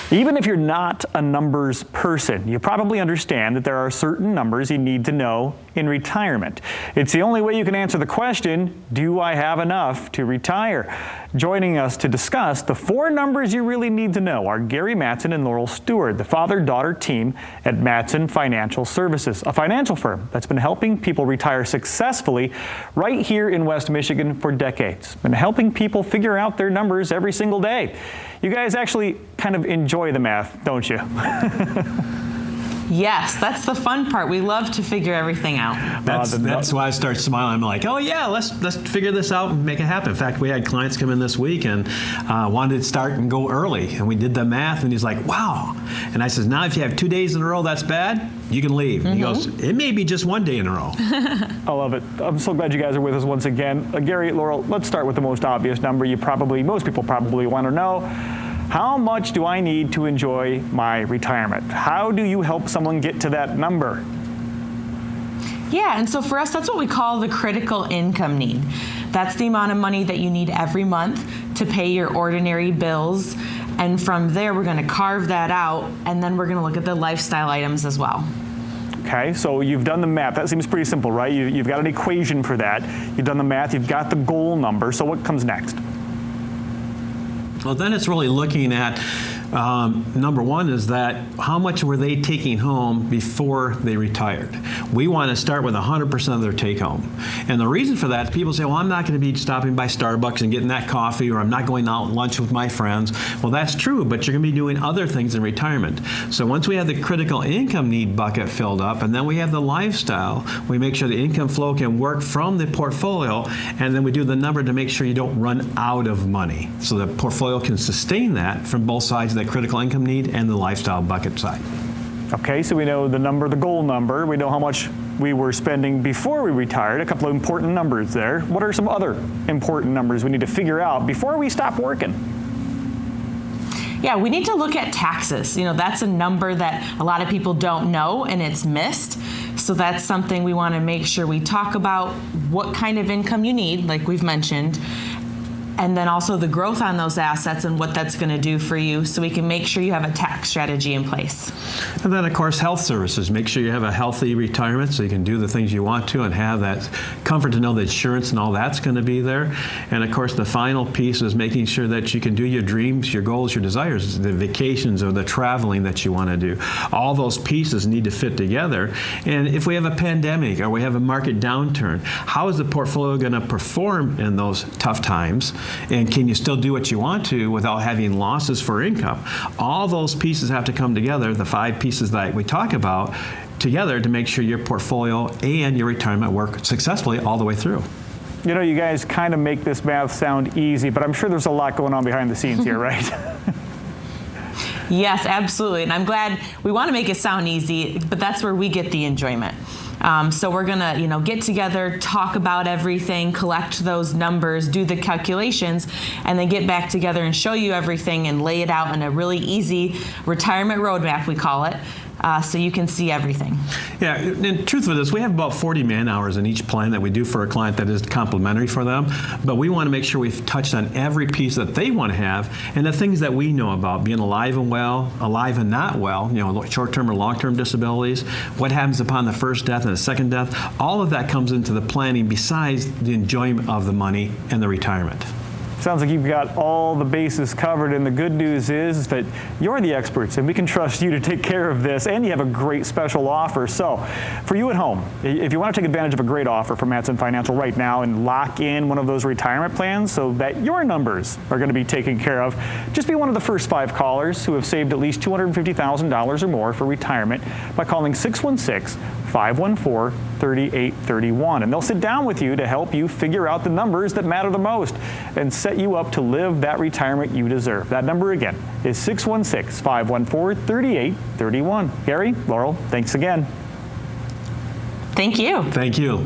Even if you're not a numbers person, you probably understand that there are certain numbers you need to know in retirement. It's the only way you can answer the question, do I have enough to retire? Joining us to discuss the 4 numbers you really need to know are Gary Mattson and Laurel Stewart, the father-daughter team at Mattson Financial Services, a financial firm that's been helping people retire successfully right here in West Michigan for decades, been helping people figure out their numbers every single day. You guys actually kind of enjoy the math, don't you? Yes, that's the fun part. We love to figure everything out. That's why I start smiling. I'm like, oh yeah, let's figure this out and make it happen. In fact, we had clients come in this week and wanted to start and go early, and we did the math, and he's like, wow. And I says, now if you have 2 days in a row, that's bad. You can leave. Mm-hmm. He goes, it may be just 1 day in a row. I love it. I'm so glad you guys are with us once again. Gary, Laurel, let's start with the most obvious number most people probably want to know. How much do I need to enjoy my retirement? How do you help someone get to that number? Yeah, and so for us, that's what we call the critical income need. That's the amount of money that you need every month to pay your ordinary bills. And from there, we're going to carve that out, and then we're going to look at the lifestyle items as well. Okay, so you've done the math. That seems pretty simple, right? You've got an equation for that. You've done the math. You've got the goal number. So what comes next? Well, then it's really looking at, number one is that how much were they taking home before they retired? We want to start with 100% of their take home. And the reason for that, people say, well, I'm not going to be stopping by Starbucks and getting that coffee, or I'm not going out lunch with my friends. Well, that's true, but you're going to be doing other things in retirement. So once we have the critical income need bucket filled up, and then we have the lifestyle, we make sure the income flow can work from the portfolio, and then we do the number to make sure you don't run out of money. So the portfolio can sustain that from both sides of that critical income need and the lifestyle bucket side. Okay, so we know the number, the goal number. We know how much we were spending before we retired, a couple of important numbers there. What are some other important numbers we need to figure out before we stop working? Yeah, we need to look at taxes. That's a number that a lot of people don't know, and it's missed. So that's something we want to make sure we talk about, what kind of income you need, like we've mentioned, and then also the growth on those assets and what that's going to do for you, so we can make sure you have a tax strategy in place. And then, of course, health services. Make sure you have a healthy retirement so you can do the things you want to and have that comfort to know the insurance and all that's going to be there. And, of course, the final piece is making sure that you can do your dreams, your goals, your desires, the vacations or the traveling that you want to do. All those pieces need to fit together. And if we have a pandemic or we have a market downturn, how is the portfolio going to perform in those tough times? And can you still do what you want to without having losses for income? All those pieces have to come together, the 5 pieces that we talk about, together to make sure your portfolio and your retirement work successfully all the way through. You guys kind of make this math sound easy, but I'm sure there's a lot going on behind the scenes here, right? Yes, absolutely. And I'm glad we want to make it sound easy, but that's where we get the enjoyment. So we're going to, get together, talk about everything, collect those numbers, do the calculations, and then get back together and show you everything and lay it out in a really easy retirement roadmap, we call it. So you can see everything. Yeah, and truth of it is, we have about 40 man hours in each plan that we do for a client that is complimentary for them. But we want to make sure we've touched on every piece that they want to have and the things that we know about being alive and well, alive and not well, short-term or long-term disabilities, what happens upon the first death and the second death. All of that comes into the planning besides the enjoyment of the money and the retirement. Sounds like you've got all the bases covered, and the good news is that you're the experts and we can trust you to take care of this, and you have a great special offer. So for you at home, if you want to take advantage of a great offer from Mattson Financial right now and lock in one of those retirement plans so that your numbers are going to be taken care of, just be one of the first 5 callers who have saved at least $250,000 or more for retirement by calling 616-514-3831. And they'll sit down with you to help you figure out the numbers that matter the most and set you up to live that retirement you deserve. That number again is 616-514-3831. Gary, Laurel, thanks again. Thank you. Thank you.